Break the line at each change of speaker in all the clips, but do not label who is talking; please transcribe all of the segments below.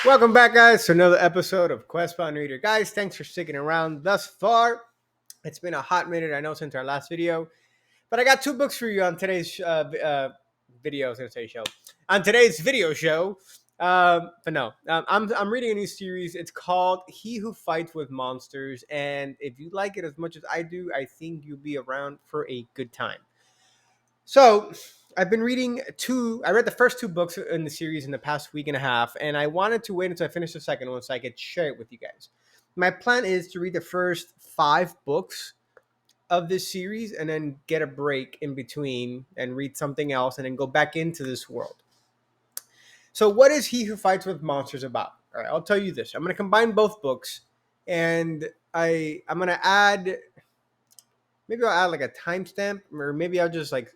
Welcome back, guys, to another episode of Questbound Reader. Guys, thanks for sticking around thus far. It's been a hot minute, I know, since our last video, but I got two books for you on today's video. I was going to say show. On today's video show. But no, I'm reading a new series. It's called He Who Fights with Monsters. And if you like it as much as I do, I think you'll be around for a good time. So I've been reading two. I read the first two books in the series in the past week and a half, and I wanted to wait until I finished the second one so I could share it with you guys. My plan is to read the first five books of this series and then get a break in between and read something else and then go back into this world. So, what is He Who Fights with Monsters about? All right, I'll tell you this. I'm going to combine both books, and I'm going to add, maybe I'll add like a timestamp, or maybe I'll just like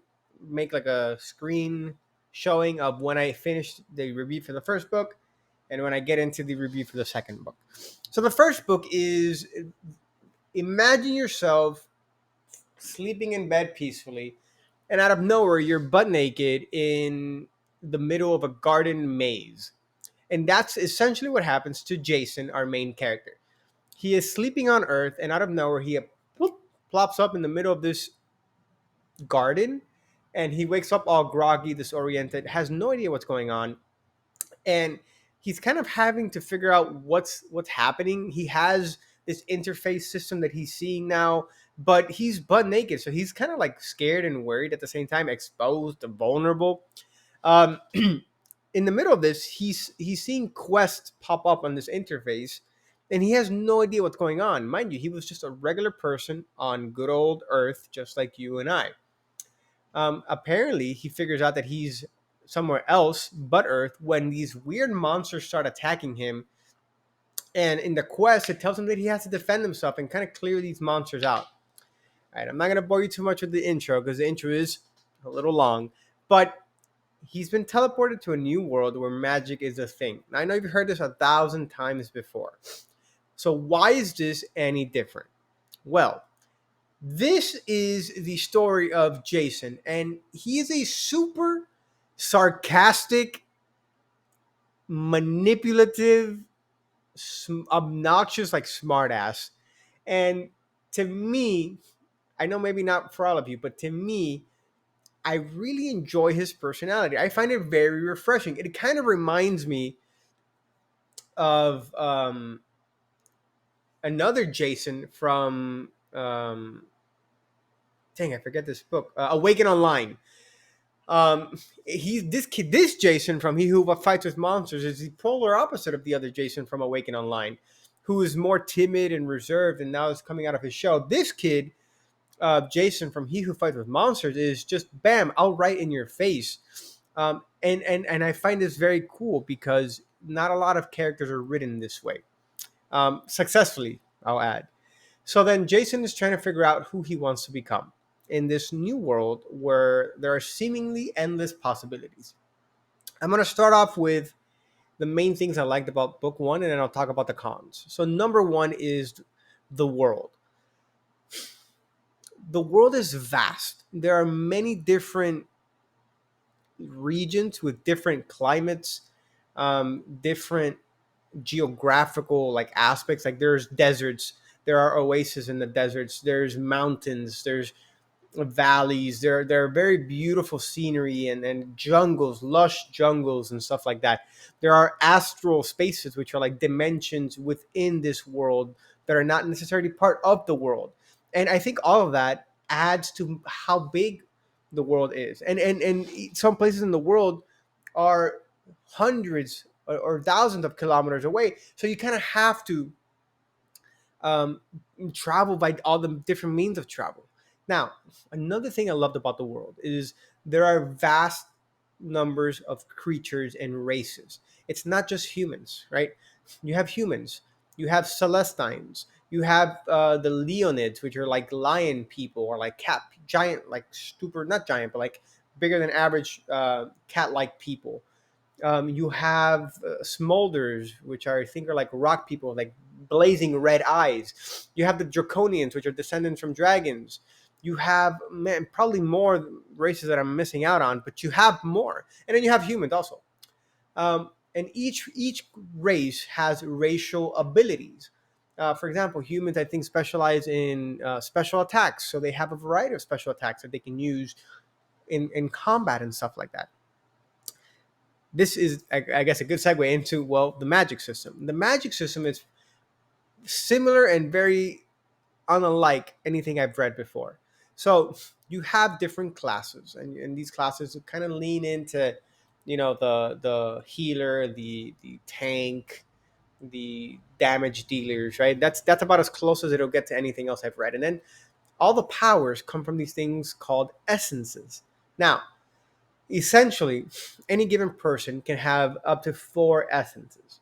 make like a screen showing of when I finished the review for the first book and when I get into the review for the second book. So the first book is, imagine yourself sleeping in bed peacefully, and out of nowhere you're butt naked in the middle of a garden maze. And that's essentially what happens to Jason, our main character. He is sleeping on Earth, and out of nowhere he plops up in the middle of this garden, and he wakes up all groggy, disoriented, has no idea what's going on, and he's kind of having to figure out what's happening. He has this interface system that he's seeing now, but he's butt naked, so he's kind of like scared and worried at the same time, exposed and vulnerable. Um, in the middle of this, he's seeing quests pop up on this interface, and he has no idea what's going on. Mind you, he was just a regular person on good old Earth, just like you and I. Apparently, he figures out that he's somewhere else but Earth when these weird monsters start attacking him. And in the quest, it tells him that he has to defend himself and kind of clear these monsters out. All right, I'm not going to bore you too much with the intro because the intro is a little long, but he's been teleported to a new world where magic is a thing. Now, I know you've heard this 1,000 times before. So, why is this any different? Well, this is the story of Jason, and he is a super sarcastic, manipulative, obnoxious, like smartass. And to me, I know maybe not for all of you, but to me, I really enjoy his personality. I find it very refreshing. It kind of reminds me of another Jason from dang, I forget this book, Awaken Online. He's this kid, this Jason from He Who Fights with Monsters is the polar opposite of the other Jason from Awaken Online, who is more timid and reserved, and now is coming out of his shell. This kid, Jason from He Who Fights with Monsters, is just bam, outright in your face. And I find this very cool because not a lot of characters are written this way, successfully, I'll add. So then Jason is trying to figure out who he wants to become in this new world where there are seemingly endless possibilities. I'm going to start off with the main things I liked about book one, and then I'll talk about the cons. So, number one is the world. The world is vast. There are many different regions with different climates, different geographical like aspects. Like there's deserts, there are oases in the deserts, there's mountains, there's valleys, there are very beautiful scenery and jungles, lush jungles and stuff like that. There are astral spaces, which are like dimensions within this world that are not necessarily part of the world. And I think all of that adds to how big the world is. And some places in the world are hundreds or thousands of kilometers away, so you kind of have to um, travel by all the different means of travel. Now, another thing I loved about the world is there are vast numbers of creatures and races. It's not just humans, right? You have humans, you have Celestines, you have the Leonids, which are like lion people or like cat, giant, like super, not giant, but like bigger than average cat like people. You have smolders, which are I think are like rock people, like blazing red eyes. You have the draconians, which are descendants from dragons. You have man, probably more races that I'm missing out on, but you have more, and then you have humans also. and each race has racial abilities. For example, humans, I think, specialize in special attacks, so they have a variety of special attacks that they can use in combat and stuff like that. This is, I guess, a good segue into, well, the magic system. The magic system is similar and very unlike anything I've read before. So you have different classes, and these classes kind of lean into, the healer, the tank, the damage dealers, right? That's about as close as it'll get to anything else I've read. And then all the powers come from these things called essences. Now, essentially, any given person can have up to four essences.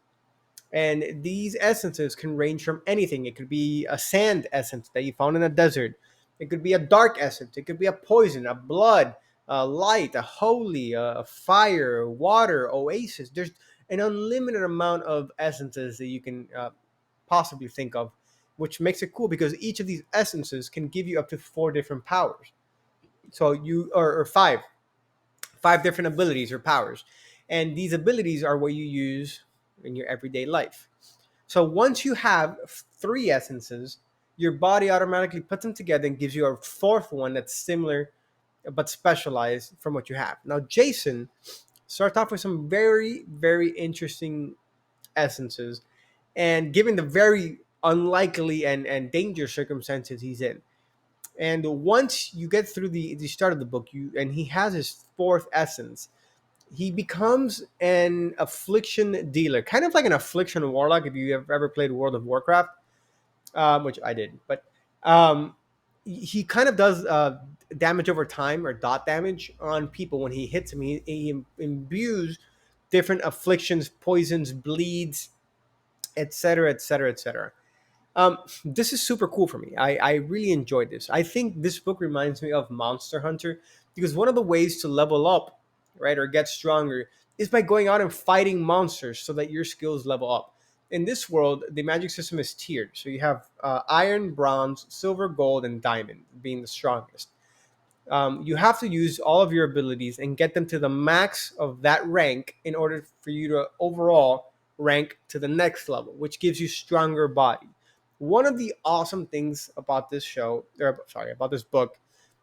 And these essences can range from anything. It could be a sand essence that you found in a desert. It could be a dark essence. It could be a poison, a blood, a light, a holy, a fire, water, oasis. There's an unlimited amount of essences that you can possibly think of, which makes it cool because each of these essences can give you up to four different powers. So or five different abilities or powers. And these abilities are what you use in your everyday life. So once you have three essences, your body automatically puts them together and gives you a fourth one that's similar but specialized from what you have. Now, Jason starts off with some very, very interesting essences, and given the very unlikely and dangerous circumstances he's in. And once you get through the start of the book, and he has his fourth essence, he becomes an affliction dealer, kind of like an affliction warlock. If you have ever played World of Warcraft, which I did, but um, he kind of does damage over time or dot damage on people when he hits him. He imbues different afflictions, poisons, bleeds, etc., etc., etc. This is super cool for me. I really enjoyed this. I think this book reminds me of Monster Hunter because one of the ways to level up, right, or get stronger is by going out and fighting monsters so that your skills level up. In this world, the magic system is tiered. So you have iron, bronze, silver, gold, and diamond being the strongest. You have to use all of your abilities and get them to the max of that rank in order for you to overall rank to the next level, which gives you stronger body. One of the awesome things about this show, or sorry, about this book,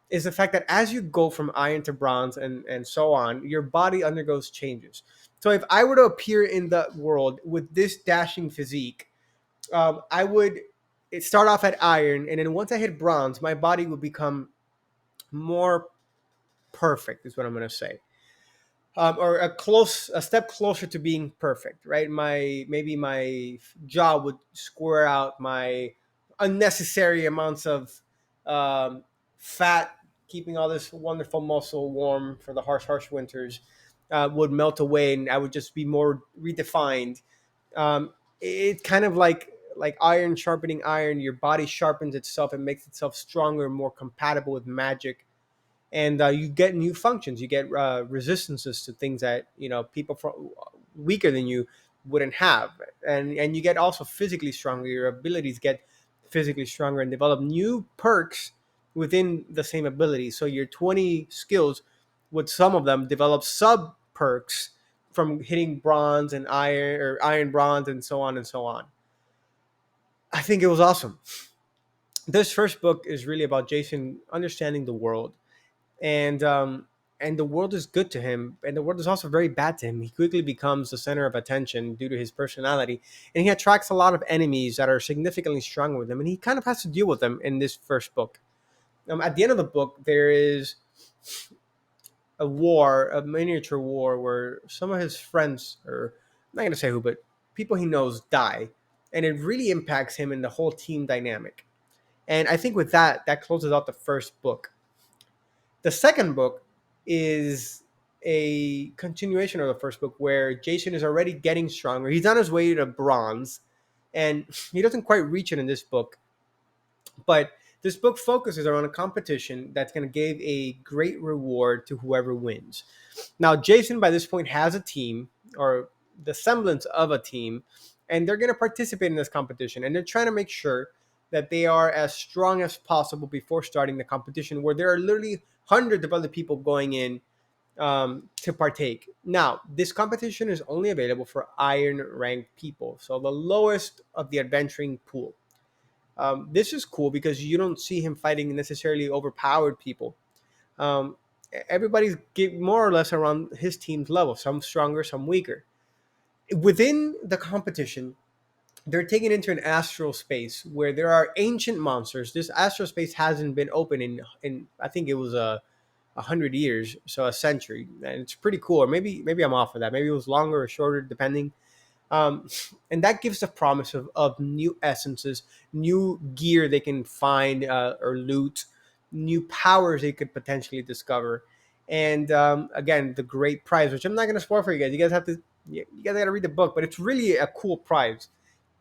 is the fact that as you go from iron to bronze and so on, your body undergoes changes. So if I were to appear in the world with this dashing physique, I would start off at iron, and then once I hit bronze, my body would become more perfect is what I'm going to say. Or a step closer to being perfect, right? Maybe my jaw would square out, my unnecessary amounts of um, fat, keeping all this wonderful muscle warm for the harsh winters, would melt away, and I would just be more redefined. It kind of like iron sharpening iron. Your body sharpens itself and makes itself stronger, more compatible with magic, and you get new functions. You get resistances to things that people weaker than you wouldn't have, and you get also physically stronger. Your abilities get physically stronger and develop new perks within the same ability. So your 20 skills, with some of them, develop sub perks from hitting bronze and iron, or iron bronze, and so on and so on. I think it was awesome. This first book is really about Jason understanding the world, and the world is good to him, and the world is also very bad to him. He quickly becomes the center of attention due to his personality, and he attracts a lot of enemies that are significantly stronger with him, and he kind of has to deal with them in this first book. At the end of the book, there is a miniature war, where some of his friends, or I'm not going to say who, but people he knows die, and it really impacts him and the whole team dynamic. And I think with that, that closes out the first book. The second book is a continuation of the first book, where Jason is already getting stronger. He's on his way to bronze, and he doesn't quite reach it in this book. But this book focuses around a competition that's going to give a great reward to whoever wins. Now, Jason, by this point, has a team, or the semblance of a team, and they're going to participate in this competition. And they're trying to make sure that they are as strong as possible before starting the competition, where there are literally hundreds of other people going in to partake. Now, this competition is only available for iron ranked people, so the lowest of the adventuring pool. This is cool because you don't see him fighting necessarily overpowered people. Um, Everybody's more or less around his team's level, some stronger, some weaker. Within the competition, they're taken into an astral space where there are ancient monsters. This astral space hasn't been open in I think it was a hundred years, so a century, and it's pretty cool. Or maybe I'm off of that. Maybe it was longer or shorter, depending. Um, and that gives the promise of new essences, new gear they can find or loot, new powers they could potentially discover, and again, the great prize, which I'm not going to spoil for you guys. You guys have to, you guys got to read the book, but it's really a cool prize.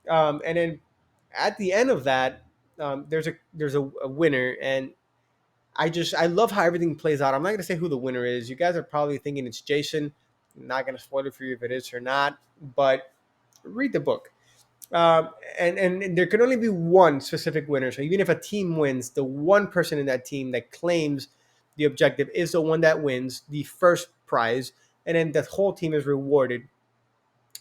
And then at the end of that, there's a winner, and I love how everything plays out. I'm not gonna say who the winner is. You guys are probably thinking it's Jason. I'm not gonna spoil it for you if it is or not, but read the book. And there can only be one specific winner. So even if a team wins, the one person in that team that claims the objective is the one that wins the first prize, and then the whole team is rewarded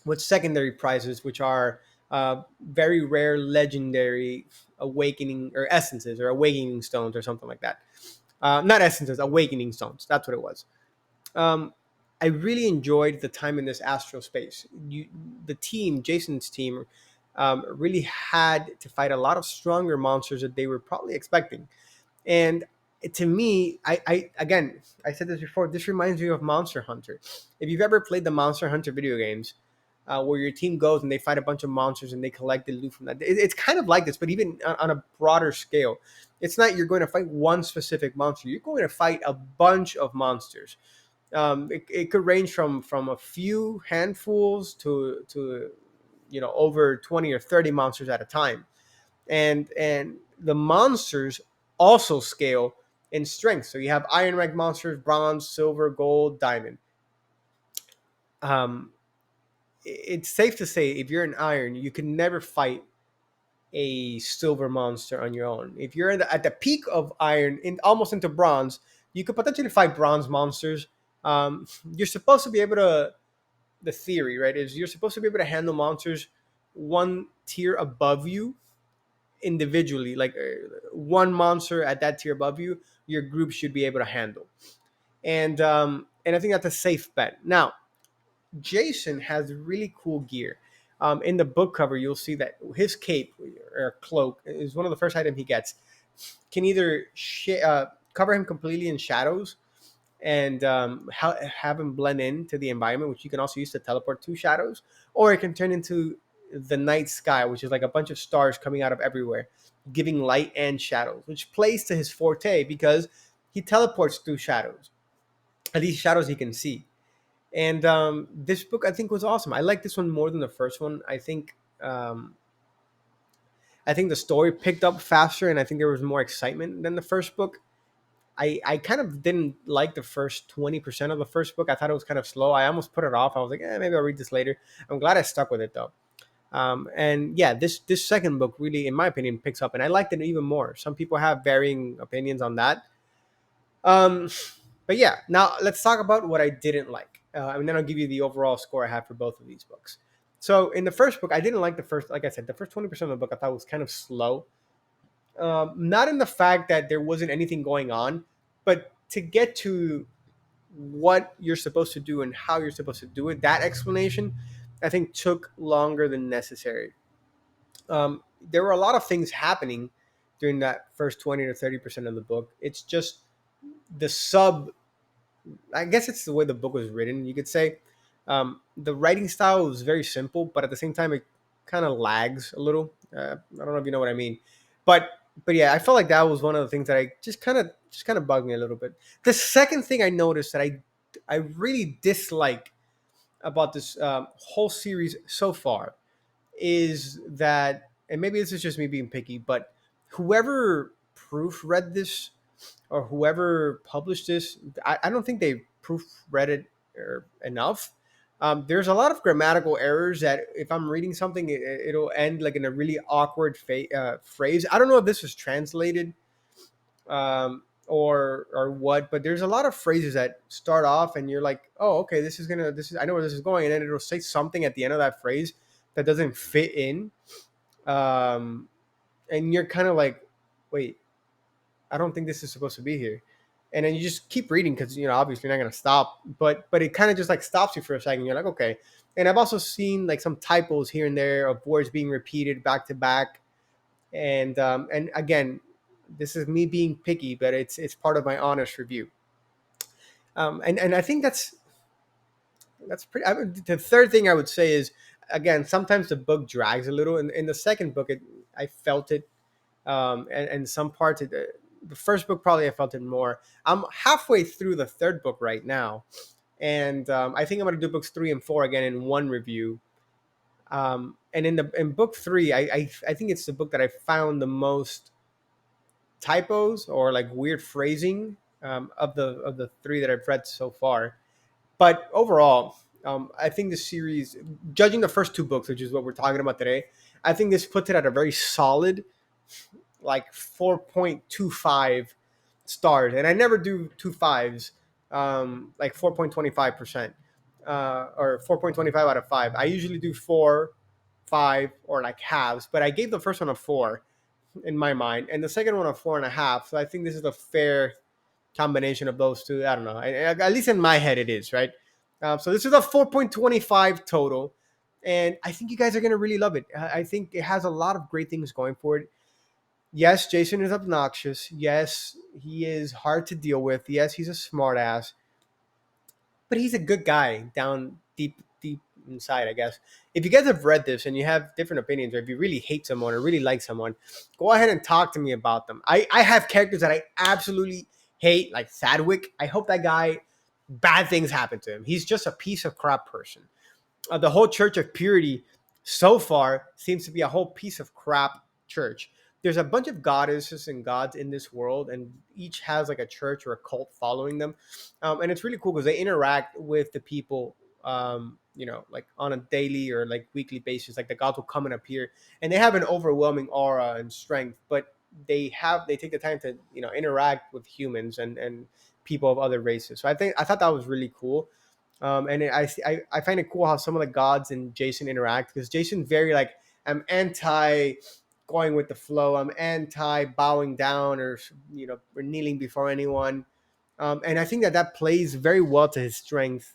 with secondary prizes, which are very rare, legendary awakening or essences or awakening stones or something like that. Not essences, awakening stones. That's what it was. Um, I really enjoyed the time in this astral space. The team, Jason's team, really had to fight a lot of stronger monsters that they were probably expecting. And to me, I again, I said this before. This reminds me of Monster Hunter. If you've ever played the Monster Hunter video games, where your team goes and they fight a bunch of monsters and they collect the loot from that, it's kind of like this, but even on a broader scale. It's not you're going to fight one specific monster. You're going to fight a bunch of monsters. It could range from a few handfuls to over 20 or 30 monsters at a time, and the monsters also scale in strength. So you have iron rank monsters, bronze, silver, gold, diamond. um, it's safe to say if you're an iron, you can never fight a silver monster on your own. If you're at the peak of iron, in almost into bronze, you could potentially fight bronze monsters. You're supposed to be able to. The theory, right, is you're supposed to be able to handle monsters one tier above you individually. Like one monster at that tier above you, your group should be able to handle. And I think that's a safe bet. Now, Jason has really cool gear. In the book cover, you'll see that his cape or cloak is one of the first items he gets. Can either cover him completely in shadows and have him blend in to the environment, which you can also use to teleport to shadows, or it can turn into the night sky, which is like a bunch of stars coming out of everywhere, giving light and shadows, which plays to his forte because he teleports through shadows. At least shadows he can see. And this book I think was awesome. I like this one more than the first one. Um, I think the story picked up faster, and I think there was more excitement than the first book. I kind of didn't like the first 20% of the first book. I thought it was kind of slow. I almost put it off. I was like, maybe I'll read this later. I'm glad I stuck with it though. And yeah, this second book really, in my opinion, picks up, and I liked it even more. Some people have varying opinions on that. Um, but yeah, now let's talk about what I didn't like, and then I'll give you the overall score I have for both of these books. So in the first book, I didn't like the first, like I said, the first 20% of the book I thought was kind of slow. Not in the fact that there wasn't anything going on, but to get to what you're supposed to do and how you're supposed to do it, that explanation, I think, took longer than necessary. There were a lot of things happening during that first 20 to 30% of the book. It's just the sub, I guess it's the way the book was written, you could say. The writing style was very simple, but at the same time, it kind of lags a little. I don't know if you know what I mean, but but yeah, I felt like that was one of the things that I just kind of bugged me a little bit. The second thing I noticed that I really dislike about this whole series so far is that, and maybe this is just me being picky, but whoever proofread this or whoever published this, I don't think they proofread it enough. There's a lot of grammatical errors that if I'm reading something, it'll end like in a really awkward phrase. I don't know if this was translated or what, but there's a lot of phrases that start off and you're like, oh, okay, this is I know where this is going, and then it'll say something at the end of that phrase that doesn't fit in, um, and you're kind of like, wait, I don't think this is supposed to be here. And then you just keep reading because obviously you're not gonna stop, but it kind of just like stops you for a second. You're like, okay. And I've also seen like some typos here and there of words being repeated back to back, and again, this is me being picky, but it's part of my honest review. And I think that's pretty. The third thing I would say is, again, sometimes the book drags a little. In the second book, I felt it, and some parts. The first book probably I felt it more. I'm halfway through the third book right now, and I think I'm gonna do books 3 and 4 again in one review. And in book three, I think it's the book that I found the most typos or like weird phrasing, of the three that I've read so far. But overall, I think the series, judging the first two books, which is what we're talking about today, I think this puts it at a very solid, like 4.25 stars. And I never do two fives, like 4.25%, or 4.25 out of 5. I usually do 4, 5, or like halves, but I gave the first one a 4 in my mind, and the second one a 4.5. So I think this is a fair combination of those two. I don't know. At least in my head, it is, right. So this is a 4.25 total, and I think you guys are gonna really love it. I think it has a lot of great things going for it. Yes, Jason is obnoxious. Yes, he is hard to deal with. Yes, he's a smartass, but he's a good guy down deep inside, I guess. If you guys have read this and you have different opinions, or if you really hate someone or really like someone, go ahead and talk to me about them. I have characters that I absolutely hate, like Sadwick. I hope that guy, bad things happen to him. He's just a piece of crap person. The whole Church of Purity so far seems to be a whole piece of crap church. There's a bunch of goddesses and gods in this world, and each has like a church or a cult following them, and it's really cool because they interact with the people, like on a daily or like weekly basis. Like the gods will come and appear, and they have an overwhelming aura and strength, but they take the time to interact with humans and people of other races. So I thought that was really cool. I find it cool how some of the gods and Jason interact, because Jason's very like, I'm anti going with the flow. I'm anti bowing down or kneeling before anyone. And I think that plays very well to his strength.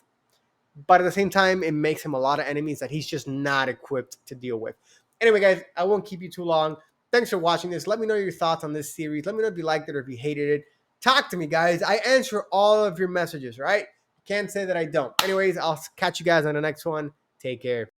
But at the same time, it makes him a lot of enemies that he's just not equipped to deal with. Anyway, guys, I won't keep you too long. Thanks for watching this. Let me know your thoughts on this series. Let me know if you liked it or if you hated it. Talk to me, guys. I answer all of your messages, right? Can't say that I don't. Anyways, I'll catch you guys on the next one. Take care.